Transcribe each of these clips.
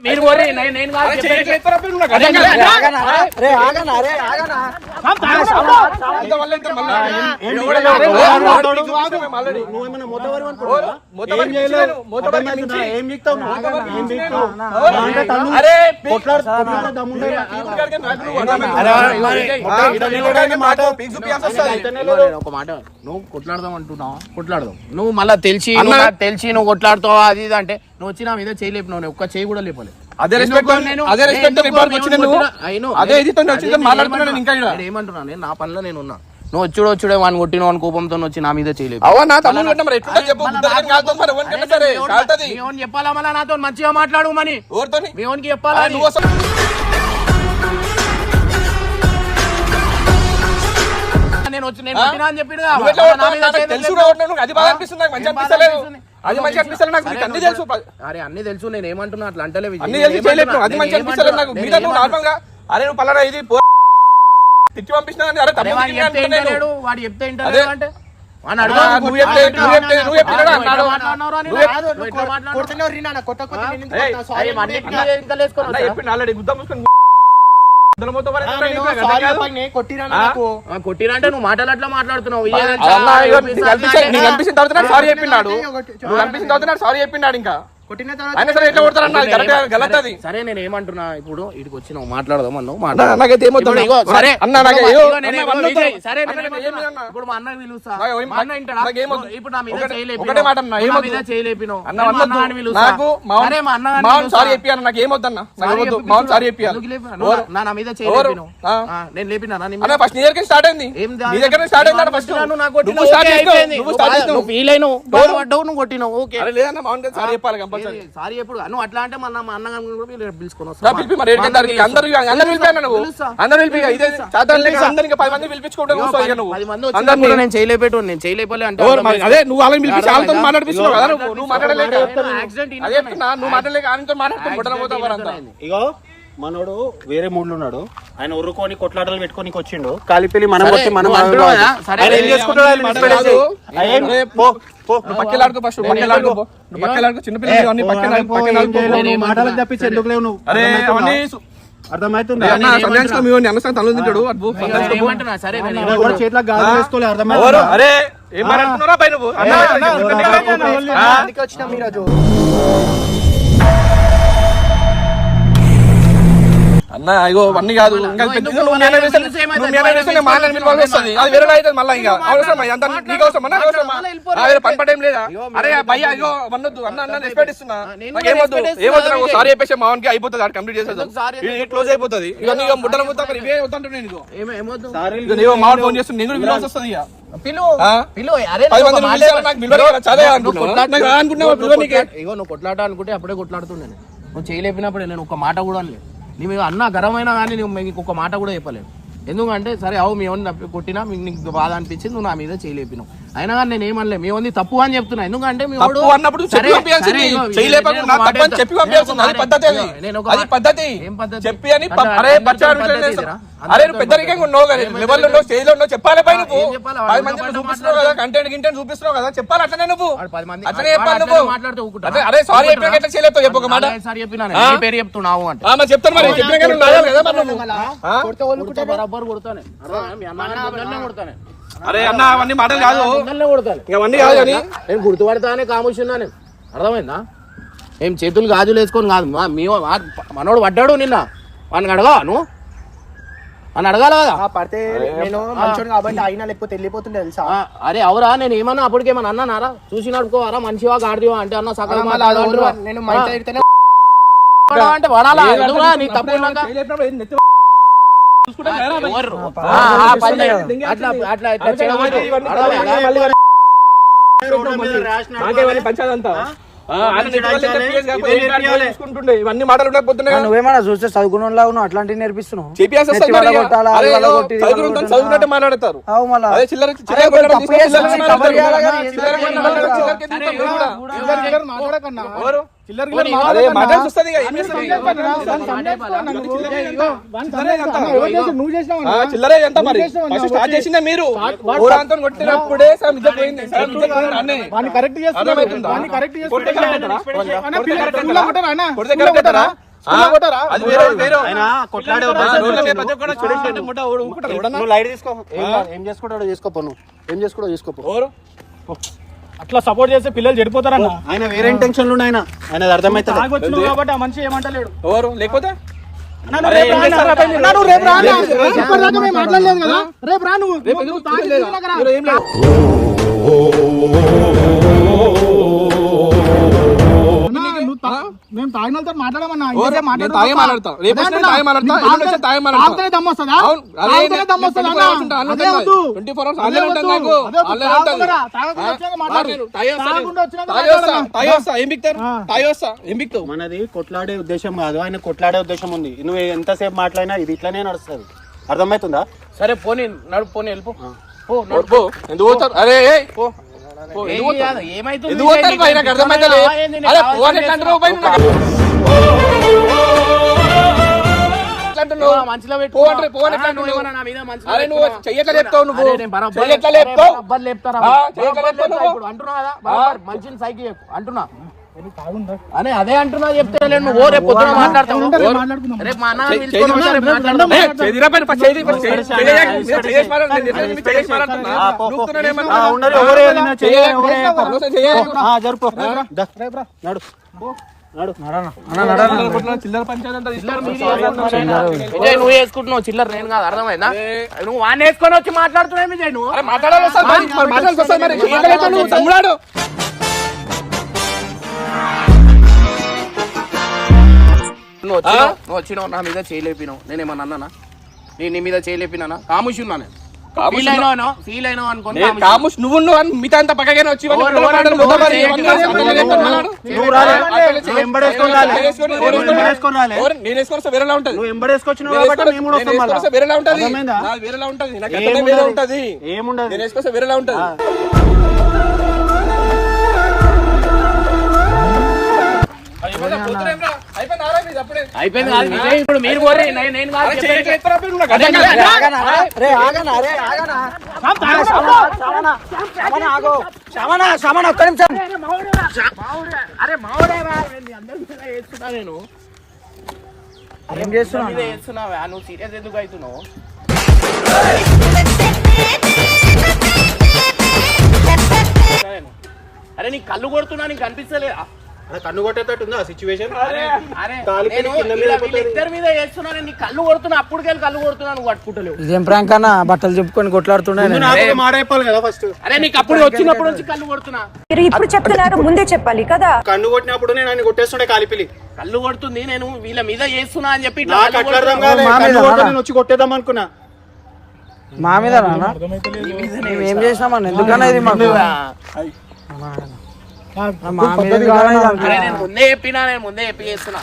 మీరు నేను ఒక మాట నువ్వు కొట్లాడదాం అంటున్నావు కొట్లాడదాం నువ్వు మళ్ళీ తెలిసి నువ్వు కొట్లాడుతావు అది ఇది అంటే నువ్వు వచ్చి నా మీద చేయలేపు నువ్వు ఒక్క చేయి కూడా లేపలేదు ఏమంటున్నాను నా పనిలో నేను ఉన్నా నువ్వు వచ్చుడే వాడిని కొట్టిన వాని కోపంతో వచ్చి నా మీద చేయలేదు చెప్పాలా మళ్ళీ నాతో మంచిగా మాట్లాడు మని మేవనికి చెప్పాలా నేను వచ్చి నేను కొట్టినా అని చెప్పిండు అరే అన్ని తెలుసు నేను ఏమంటున్నా అట్లా అంటే వాడు చెప్తే అంటే కొట్టినంటే నువ్వు మాటలు అట్లా మాట్లాడుతున్నావు సారీ చెప్పినాడు సారీ చెప్పినాడు ఇంకా సరే నేను ఏమంటున్నా ఇప్పుడు ఇటుకు వచ్చి నువ్వు మాట్లాడదాం అన్నావు ఇప్పుడు మా అన్నకి పిలుస్తా ఇప్పుడు నా మీద చేయలేపినావు నా మీద చేయలేపినావు నేను లేపినా ఫీల్ అయినావు పడ్డావు నువ్వు కొట్టినావు ఓకే సారీ ఎప్పుడు నువ్వు అట్లా అంటే మన మా అన్న పిలుచుకొని నేను చేయలేపెట్టు నేను చేయలేపలే అంటే ఇగో మనోడు వేరే మూడ్లు ఉన్నాడు ఆయన ఉర్రుకొని కొట్లాటలు పెట్టుకొని వచ్చిండు కాలిపెళ్లి మనం కొట్టి మనం మాటలకు తప్పించి ఎందుకు లేవు నువ్వు అర్థమవుతుంది చేతిలో గాజు వేసుకోలే అర్థమవుతుంది అన్న ఇగో అన్ని కాదు అది వేరే అయితే మళ్ళీ ఇంకా అవసరం నీకు అవసరం పనిపడేం లేదా అరే భయ్యా ఇగో వన్నొద్దు అన్న రెస్పెక్ట్ ఇస్తున్నా ఏమొద్దు సారీ చెప్పేసి మావానికి అయిపోతుంది అది కంప్లీట్ చేసేది క్లోజ్ అయిపోతుంది ఇక నీకు ముట్టల ముట్ట ఇవే వద్దంటు నేను ఇగో మావాడు ఫోన్ చేస్తుంది నేను కూడా విలువాల్సి వస్తుంది ఇగో నువ్వు కొట్లాట అనుకుంటే అప్పుడే కొట్లాడుతుండే నువ్వు చేయలేపినప్పుడే నేను ఒక మాట కూడా అనలేదు నీ మీద అన్న గరమైనా కానీ నువ్వు ఇంకొక మాట కూడా చెప్పలేను ఎందుకంటే సరే అవు మేమని కొట్టినా నీకు బాధ అనిపించింది నువ్వు నా మీద చేయలేపినావు అయినా కానీ నేను ఏమనలే మేముంది తప్పు అని చెప్తున్నా ఎందుకంటే చెప్పాలి కంటెంట్ గింటెంట్ చూపిస్తున్నావు కదా చెప్పాలి అట్లనే నువ్వు అరే సారీ ఎట్లా చేయలేవు చెప్పు ఒక మాట సారీ చెప్పినా పేరు చెప్తున్నావు అంటే చెప్తాను మరి అరే అన్న అవన్నీ మాటలు కాదు ఇవన్నీ కాదు కానీ నేను గుర్తుపడతానే కాముషున్నాను అర్థమైందా ఏం చేతులు గాజులు వేసుకొని కాదు మనోడు పడ్డాడు నిన్న వాడిని అడగా నువ్వు అని అడగాల కదా పడితే నేను మంచోడు కాబట్టి అయినా లేకపోతే వెళ్ళిపోతుండే తెలుసా అరే అవరా నేను ఏమన్నా అప్పటికేమన్నా అన్నానారా చూసి నడుపుకోవారా మంచివా గాడిదివా అంటే అన్న సకల నేను మంచి అంటే వాడాలా నీ తప్పు ఇవన్నీ మాటలు నువ్వేమన్నా చూస్తే చదువుకున్న అట్లాంటివి నేర్పిస్తున్నావు చదువుకున్నట్టు మాట్లాడతారు చిల్లరే ఎంత మరి స్టార్ట్ చేసిందే మీరు కొట్టినప్పుడే కరెక్ట్ అది వేరే వేరే ఆయన కొట్లాడే నువ్వు లైట్ తీసుకో ఏం చేసుకుంటాడో చేసుకోపో నువ్వు ఏం చేసుకుంటాడో చేసుకోపో అట్లా సపోర్ట్ చేస్తే పిల్లలు చెడిపోతారన్న. ఆయన వేరే ఇంటెన్షన్లు ఉన్నాయి ఆయన అర్థమైతే తాగొచ్చినావు కాబట్టి ఆ మనిషి ఏమంటలేడు. ఎవరు లేకపోతే మాట్లాడలేదు కదా, రేపు రా నువ్వు తాగి మేము తాగినతో మాట్లాడమన్నా మనది కొట్లాడే ఉద్దేశం కాదు, ఆయన కొట్లాడే ఉద్దేశం ఉంది. నువ్వు ఎంతసేపు మాట్లాడినా ఇది ఇట్లానే నడుస్తుంది, అర్థమవుతుందా? సరే పోనీ నడు, పోనీ వెళ్ళిపో. ఎందుకు పోతారు? అరే మంచిలో మంచిని సైకి అంటున్నా అని అదే అంటున్నా. చెప్తే నువ్వు రేపు పొద్దున మాట్లాడతావు. రేపు మా అన్న నువ్వు వేసుకుంటున్నావు చిల్లర, నేను కాదు, అర్థమైందా? నువ్వు వాడిని వేసుకొని వచ్చి మాట్లాడుతున్నావు. విజయ్ నువ్వు మాట్లాడాలి. నువ్వు వచ్చినావు నా మీద చేయలేపినావు, నేనేమన్నా అన్నానా? నేను నీ మీద చేయలేపినా? కాముషి ఉన్నా నేను. ఫీల్ అయినావు అనుకోని నువ్వు మిగతా అంతా పక్కగానే వచ్చి నేను వేసుకొస్తే వేరేలా ఉంటది, వేరేలా ఉంటది, వేరేలా ఉంటది, నాకు వేరే ఉంటది, ఏముండదు, నేను వేసుకొస్తే వేరేలా ఉంటది. అయిపోయింది కాదు విజయ్, ఇప్పుడు మీరు కోరే నేను అరే మావడే వేస్తున్నా నేను. ఏం చేస్తున్నావా నువ్వు? సీరియస్ ఎందుకు అవుతున్నావు? అరే నీ కళ్ళు కొడుతున్నా, నీకు కనిపిస్తలేదా? కన్ను కొట్టేటట్టుందా సిచ్యువేషన్? ఇద్దరి మీద వేస్తున్నాను, నీ కళ్ళు కొడుతున్నా, అప్పటికెళ్ళి కళ్ళు కొడుతున్నాను, నువ్వు పట్టుకుంటలేవు. ఇదేం ప్రాంక్ అన్న? బట్టలు చెప్పుకొని కొట్లాడుతున్నాయి. మాడైపోవాలి కదా ఫస్ట్. అరే నీకు అప్పుడు వచ్చినప్పుడు నుంచి కళ్ళు కొడుతున్నా, ఇప్పుడు చెప్తున్నారు, ముందే చెప్పాలి కదా. కన్ను కొట్టినప్పుడు నేను ఆయన కొట్టేస్తుండే కాలిపిలి. కళ్ళు కొడుతుంది, నేను వీళ్ళ మీద చేస్తున్నా అని చెప్పి వచ్చి కొట్టేద్దాం అనుకున్నా. మా మీద ఏం చేసినామన్న? ఎందుకన్నా ఇది మాకు ముందే చెప్పినా, నేను ముందే చెప్పి చేస్తున్నా.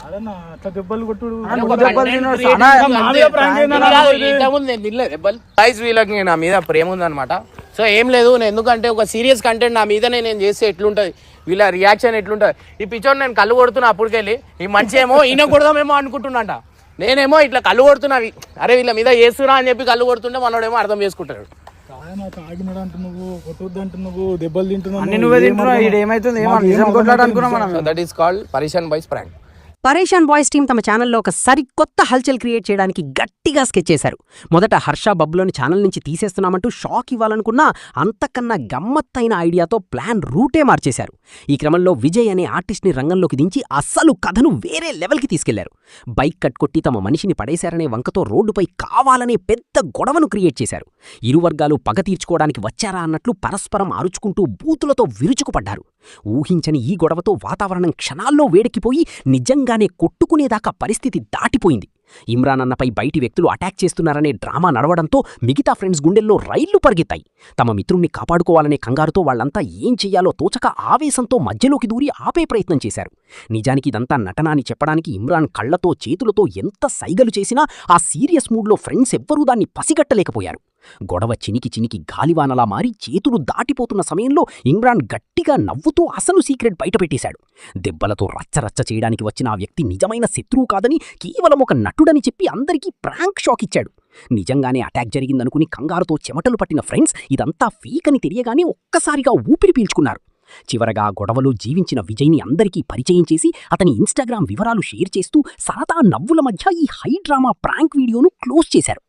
వీళ్ళకి నా మీద ప్రేమ ఉందన్నమాట. సో ఏం లేదు, నేను ఎందుకంటే ఒక సీరియస్ కంటెంట్ నా మీద నేను చేస్తే ఎట్లుంటది, వీళ్ళ రియాక్షన్ ఎట్లుంటది. ఈ పిచ్చోడు నేను కళ్ళు కొడుతున్నా, అప్పటికెళ్ళి ఈ మంచి ఏమో ఈయన కొడదామేమో అనుకుంటున్నాంట, నేనేమో ఇట్లా కళ్ళు కొడుతున్నా. అరే వీళ్ళ మీద చేస్తున్నా అని చెప్పి కళ్ళు కొడుతుంటే మనోడేమో అర్థం చేసుకుంటాడు. దట్ ఈస్ కాల్డ్ పరేషాన్ బాయ్స్ ప్రాంక్. పరేషాన్ బాయ్స్ టీం తమ ఛానల్లో ఒక సరికొత్త హల్చల్ క్రియేట్ చేయడానికి గట్టిగా స్కెచ్ చేశారు. మొదట హర్ష బబ్బులోని ఛానల్ నుంచి తీసేస్తున్నామంటూ షాక్ ఇవ్వాలనుకున్నా అంతకన్నా గమ్మత్తైన ఐడియాతో ప్లాన్ రూటే మార్చేశారు. ఈ క్రమంలో విజయ్ అనే ఆర్టిస్ట్ని రంగంలోకి దించి అస్సలు కథను వేరే లెవెల్కి తీసుకెళ్లారు. బైక్ కట్కొట్టి తమ మనిషిని పడేశారనే వంకతో రోడ్డుపై కావాలనే పెద్ద గొడవను క్రియేట్ చేశారు. ఇరు వర్గాలు పగ తీర్చుకోవడానికి వచ్చారా అన్నట్లు పరస్పరం అరుచుకుంటూ బూతులతో విరుచుకుపడ్డారు. ఊహించని ఈ గొడవతో వాతావరణం క్షణాల్లో వేడెక్కిపోయి నిజంగానే కొట్టుకునేదాకా పరిస్థితి దాటిపోయింది. ఇమ్రాన్ అన్నపై బయటి వ్యక్తులు అటాక్ చేస్తున్నారనే డ్రామా నడవడంతో మిగతా ఫ్రెండ్స్ గుండెల్లో రైళ్లు పరిగెత్తాయి. తమ మిత్రుణ్ణి కాపాడుకోవాలనే కంగారుతో వాళ్లంతా ఏం చెయ్యాలో తోచక ఆవేశంతో మధ్యలోకి దూరి ఆపే ప్రయత్నం చేశారు. నిజానికి ఇదంతా నటన అని చెప్పడానికి ఇమ్రాన్ కళ్లతో చేతులతో ఎంత సైగలు చేసినా ఆ సీరియస్ మూడ్లో ఫ్రెండ్స్ ఎవ్వరూ దాన్ని పసిగట్టలేకపోయారు. గొడవ చినికి చినికి గాలివానలా మారి చేతులు దాటిపోతున్న సమయంలో ఇమ్రాన్ గట్టిగా నవ్వుతూ అసలు సీక్రెట్ బయటపెట్టేశాడు. దెబ్బలతో రచ్చరచ్చ చేయడానికి వచ్చిన ఆ వ్యక్తి నిజమైన శత్రువు కాదని, కేవలం ఒక నటుడని చెప్పి అందరికీ ప్రాంక్ షాక్ ఇచ్చాడు. నిజంగానే అటాక్ జరిగిందనుకుని కంగారుతో చెమటలు పట్టిన ఫ్రెండ్స్ ఇదంతా ఫేక్ అని తెలియగానే ఒక్కసారిగా ఊపిరి పీల్చుకున్నారు. చివరగా గొడవలో జీవించిన విజయ్ని అందరికీ పరిచయం చేసి అతని ఇన్స్టాగ్రామ్ వివరాలు షేర్ చేస్తూ సరదా నవ్వుల మధ్య ఈ హై డ్రామా ప్రాంక్ వీడియోను క్లోజ్ చేశారు.